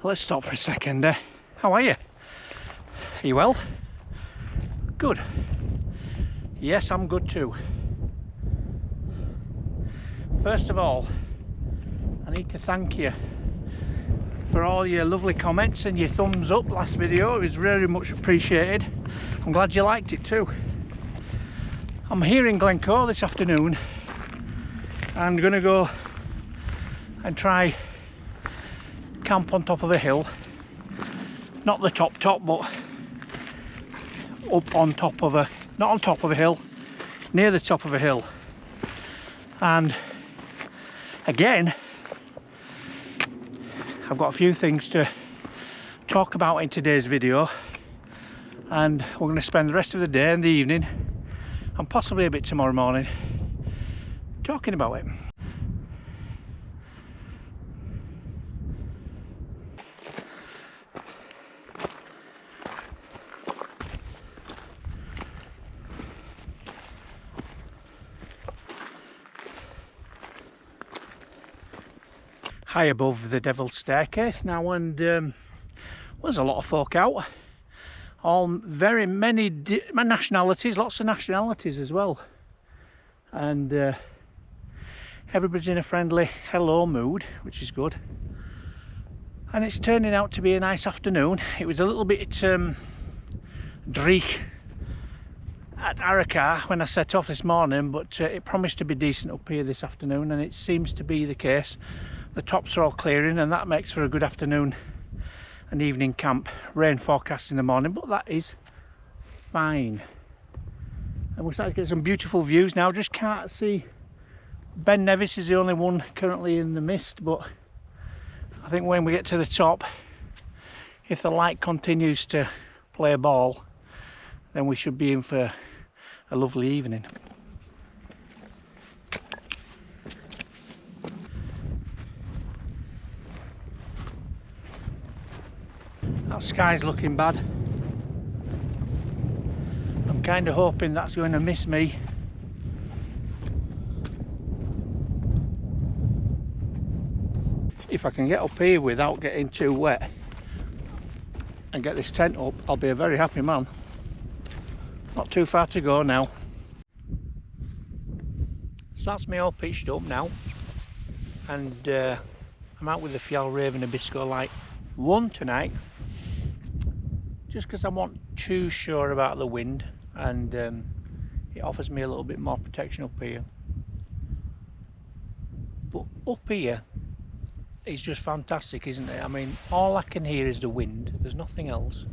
Let's stop for a second. How are you? Are you well? Good. Yes, I'm good too. First of all, I need to thank you for all your lovely comments and your thumbs up last video. It was very much appreciated. I'm glad you liked it too. I'm here in Glencoe this afternoon. I'm going to go and try camp on top of a hill. Not the top, but up on top of not on top of a hill, near the top of a hill. And again, I've got a few things to talk about in today's video, and we're going to spend the rest of the day and the evening and possibly a bit tomorrow morning talking about it. High above the Devil's Staircase now, and there's a lot of folk out, all very many nationalities, lots of nationalities as well, and everybody's in a friendly hello mood, which is good. And it's turning out to be a nice afternoon. It was a little bit dreich at Araka when I set off this morning, but it promised to be decent up here this afternoon, and it seems to be the case. The tops are all clearing, and that makes for a good afternoon and evening camp. Rain forecast in the morning, but that is fine. And we're starting to get some beautiful views now. Just can't see. Ben Nevis is the only one currently in the mist, but I think when we get to the top, if the light continues to play ball, then we should be in for a lovely evening. That sky's looking bad. I'm kind of hoping that's going to miss me. If I can get up here without getting too wet and get this tent up, I'll be a very happy man. Not too far to go now. So that's me all pitched up now, and I'm out with the Fjallraven Abisko Light 1 tonight, just because I'm not too sure about the wind, and it offers me a little bit more protection up here. But up here is just fantastic, isn't it? I mean, all I can hear is the wind. There's nothing else.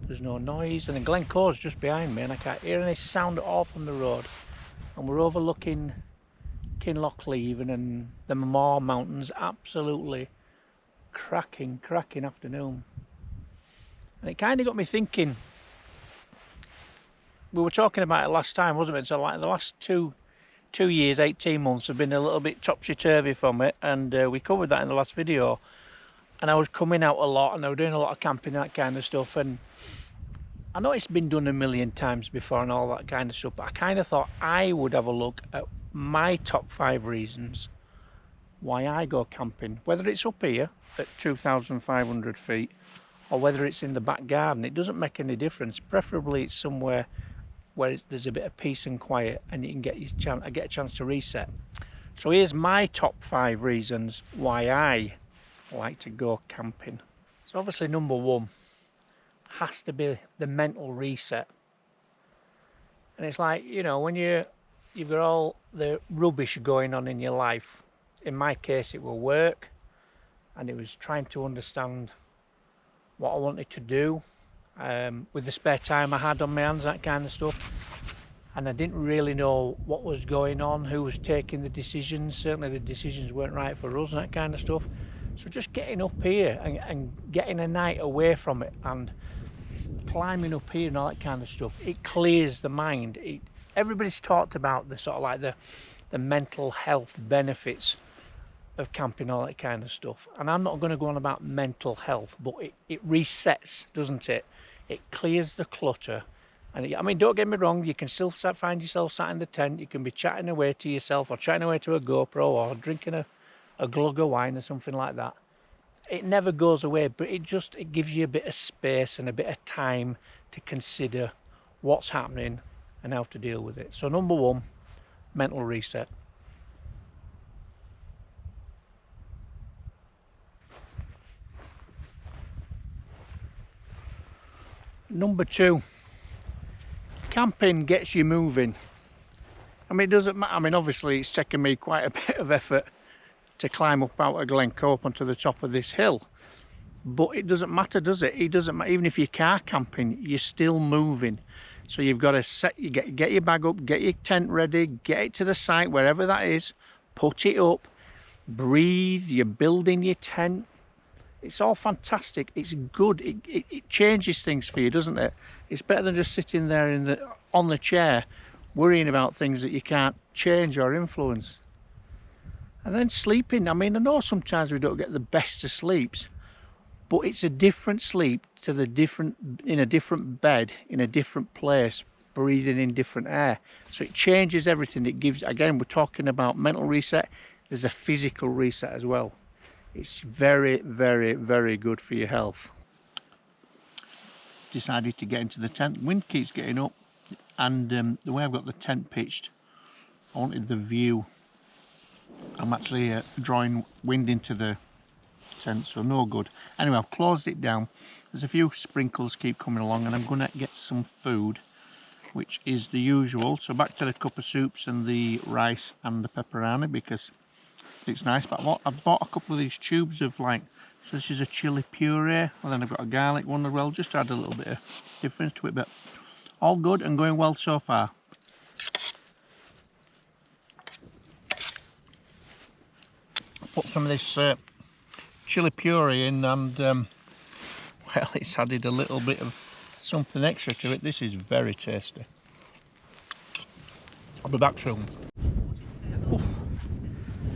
There's no noise, and the Glencoe's just behind me, and I can't hear any sound at all from the road. And we're overlooking Kinlochleven and the Moor Mountains. Absolutely cracking afternoon. And it kind of got me thinking. We were talking about it last time, wasn't it? So like the last two years, 18 months have been a little bit topsy-turvy from it, and we covered that in the last video. And I was coming out a lot, and I was doing a lot of camping, that kind of stuff, and I know it's been done a million times before and all that kind of stuff, but I kind of thought I would have a look at my top 5 reasons why I go camping, whether it's up here at 2,500 feet or whether it's in the back garden. It doesn't make any difference. Preferably it's somewhere where there's a bit of peace and quiet, and you can get a chance to reset. So here's my top 5 reasons why I like to go camping. So obviously number 1 has to be the mental reset. And it's like, you know, when you've got all the rubbish going on in your life. In my case it was work, and it was trying to understand what I wanted to do with the spare time I had on my hands, that kind of stuff. And I didn't really know what was going on, who was taking the decisions. Certainly the decisions weren't right for us and that kind of stuff. So just getting up here and getting a night away from it and climbing up here and all that kind of stuff, it clears the mind. Everybody's talked about the sort of like the mental health benefits of camping, all that kind of stuff. And I'm not going to go on about mental health, but it resets, doesn't it? It clears the clutter. And I mean, don't get me wrong, you can still find yourself sat in the tent. You can be chatting away to yourself, or chatting away to a GoPro, or drinking a glug of wine or something like that. it never goes away, but it gives you a bit of space and a bit of time to consider what's happening and how to deal with it. So number one, mental reset. Number two, camping gets you moving. I mean, it doesn't matter. I mean, obviously it's taken me quite a bit of effort to climb up out of Glencoe up onto the top of this hill, but it doesn't matter, does it? It doesn't matter. Even if you're car camping, you're still moving. So you've got to get your bag up, get your tent ready, get it to the site, wherever that is, put it up, breathe, you're building your tent. It's all fantastic. It's good. It changes things for you, doesn't it? It's better than just sitting there on the chair worrying about things that you can't change or influence. And then sleeping. I mean, I know sometimes we don't get the best of sleeps, but it's a different sleep to in a different bed, in a different place, breathing in different air. So it changes everything. It gives, again, we're talking about mental reset. There's a physical reset as well. It's very, very, very good for your health. Decided to get into the tent. Wind keeps getting up, and the way I've got the tent pitched, I wanted the view. I'm actually drawing wind into the tent, so no good. Anyway, I've closed it down. There's a few sprinkles keep coming along, and I'm going to get some food, which is the usual. So back to the cup of soups and the rice and the pepperoni, because it's nice. But I've bought a couple of these tubes of, like, so this is a chili puree, and then I've got a garlic one as well, just to add a little bit of difference to it, but all good and going well so far. Put some of this chili puree in, and well, it's added a little bit of something extra to it. This is very tasty. I'll be back soon.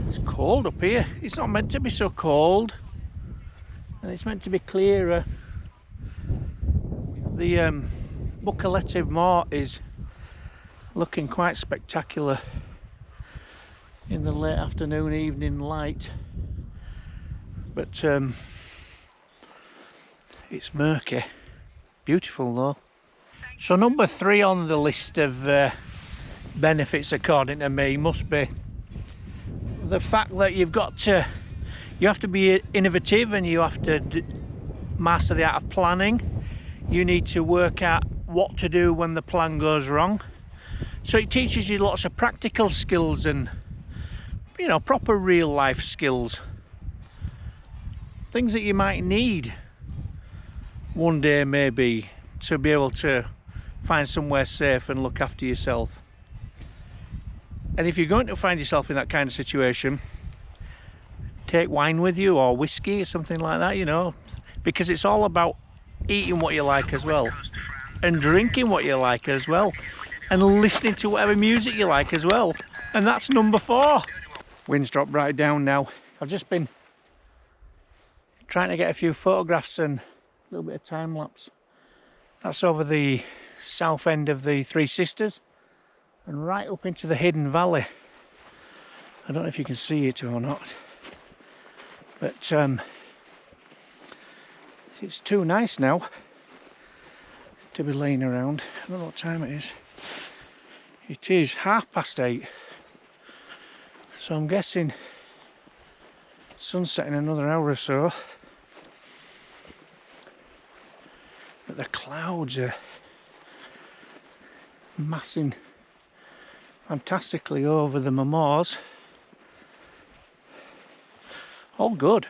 It's cold up here. It's not meant to be so cold, and it's meant to be clearer. The Buccaletti Moor is looking quite spectacular in the late afternoon, evening light, but it's murky. Beautiful though. So number three on the list of benefits, according to me, must be the fact that you have to be innovative, and you have to master the art of planning. You need to work out what to do when the plan goes wrong. So it teaches you lots of practical skills and, you know, proper real life skills, things that you might need one day maybe to be able to find somewhere safe and look after yourself. And if you're going to find yourself in that kind of situation, take wine with you, or whiskey or something like that, you know, because it's all about eating what you like as well, and drinking what you like as well, and listening to whatever music you like as well. And that's number four. Wind's dropped right down now. I've just been trying to get a few photographs and a little bit of time lapse. That's over the south end of the Three Sisters and right up into the hidden valley. I don't know if you can see it or not, but it's too nice now to be laying around. I don't know what time it is. It is 8:30, so I'm guessing sunset in another hour or so. But the clouds are massing fantastically over the moors. All good.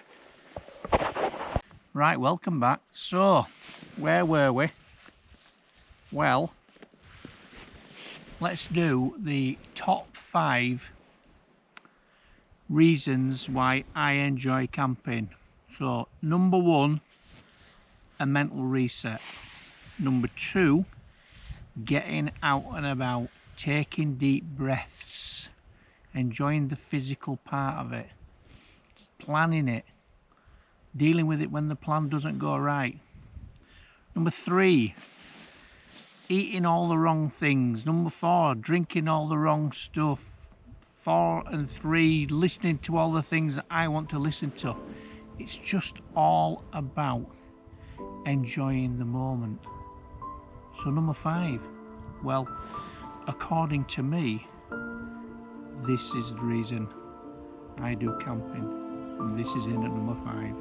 Right, welcome back. So, where were we? Well, let's do the top 5 reasons why I enjoy camping. So, number 1, a mental reset. Number 2, getting out and about, taking deep breaths, enjoying the physical part of it, planning it, dealing with it when the plan doesn't go right. Number 3, eating all the wrong things. Number 4, drinking all the wrong stuff. 4 and 3, listening to all the things that I want to listen to. It's just all about enjoying the moment. So number 5, well, according to me, this is the reason I do camping, and this is in at number 5.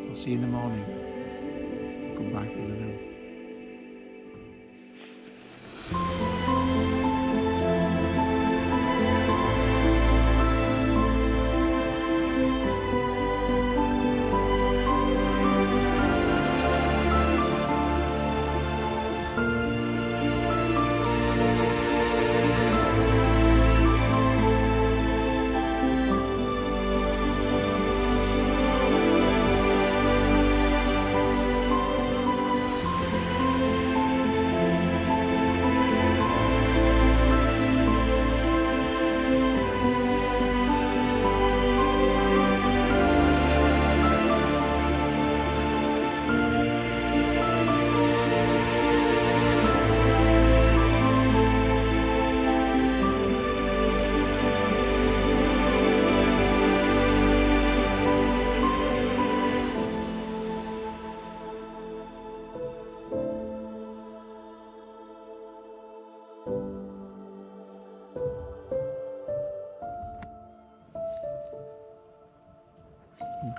I'll see you in the morning. Goodbye for the now.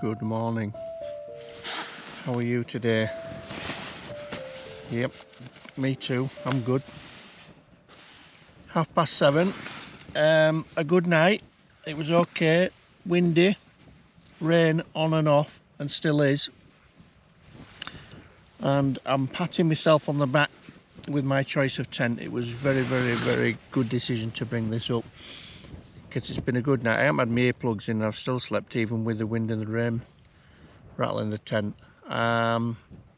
Good morning. How are you today? Yep, me too. I'm good. 7:30. A good night. It was okay. Windy, rain on and off, and still is. And I'm patting myself on the back with my choice of tent. It was very good decision to bring this up, because it's been a good night. I haven't had my earplugs in. I've still slept even with the wind and the rain rattling the tent. I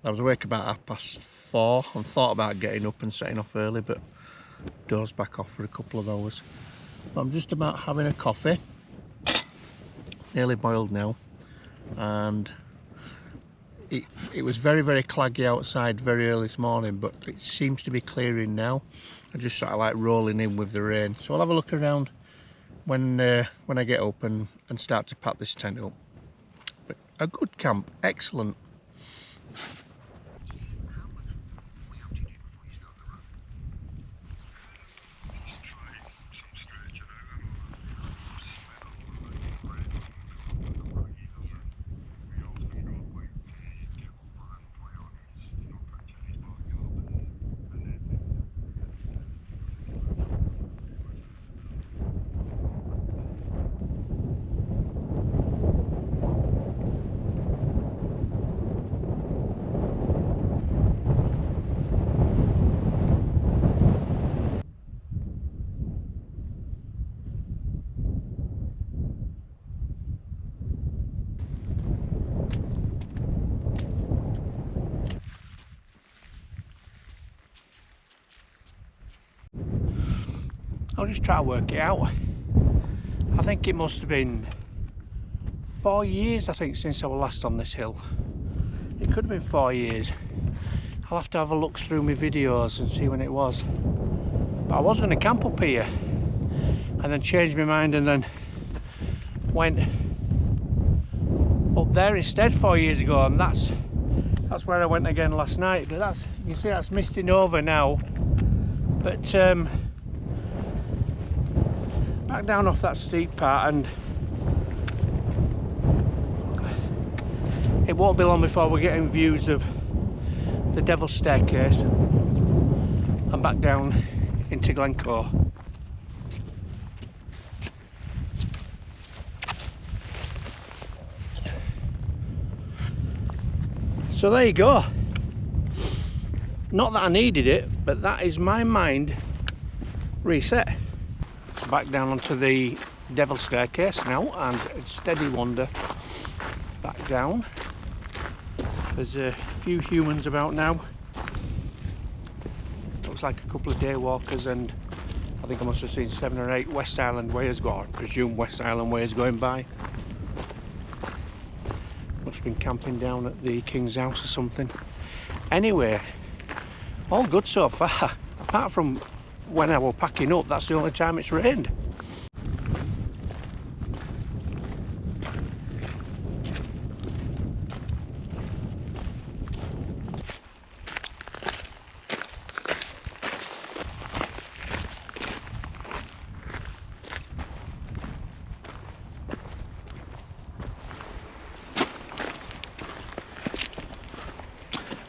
was awake about 4:30 and thought about getting up and setting off early, but dozed back off for a couple of hours. But I'm just about having a coffee, nearly boiled now, and it was very claggy outside very early this morning, but it seems to be clearing now. I just sort of like rolling in with the rain, so I'll have a look around when I get up and start to pack this tent up. But a good camp, excellent. I'll just try to work it out. I think it must have been 4 years, I think, since I was last on this hill. It could have been 4 years. I'll have to have a look through my videos and see when it was. But I was going to camp up here and then changed my mind and then went up there instead 4 years ago, and that's where I went again last night. But that's, you see, that's misting over now. But back down off that steep part, and it won't be long before we're getting views of the Devil's Staircase and back down into Glencoe. So there you go. Not that I needed it, but that is my mind reset. Back down onto the Devil's Staircase now, and a steady wander back down. There's a few humans about now. Looks like a couple of day walkers, and I think I must have seen 7 or 8 West Island wayers go, I presume West Island wayers going by. Must have been camping down at the King's House or something. Anyway, all good so far, apart from when I was packing up. That's the only time it's rained.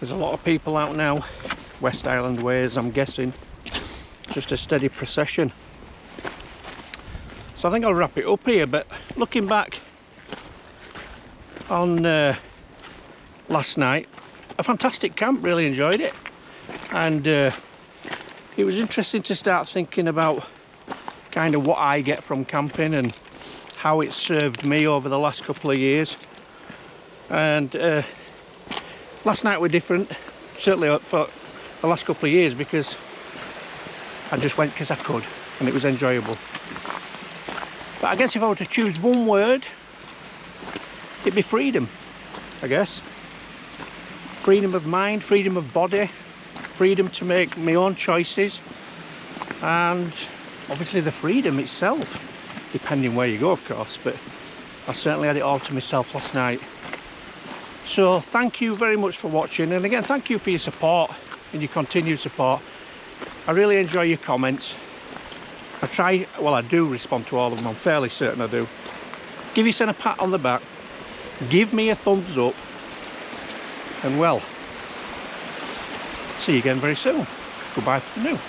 There's a lot of people out now, West Island ways, I'm guessing. Just a steady procession. So I think I'll wrap it up here, but looking back on last night, a fantastic camp, really enjoyed it. And it was interesting to start thinking about kind of what I get from camping and how it served me over the last couple of years. And last night were different, certainly for the last couple of years, because I just went because I could and it was enjoyable. But I guess if I were to choose one word, it'd be freedom, I guess. Freedom of mind, freedom of body, freedom to make my own choices, and obviously the freedom itself, depending where you go, of course, but I certainly had it all to myself last night. So thank you very much for watching, and again thank you for your support and your continued support. I really enjoy your comments. I do respond to all of them, I'm fairly certain I do. Give yourself a pat on the back, give me a thumbs up, and well, see you again very soon. Goodbye for now.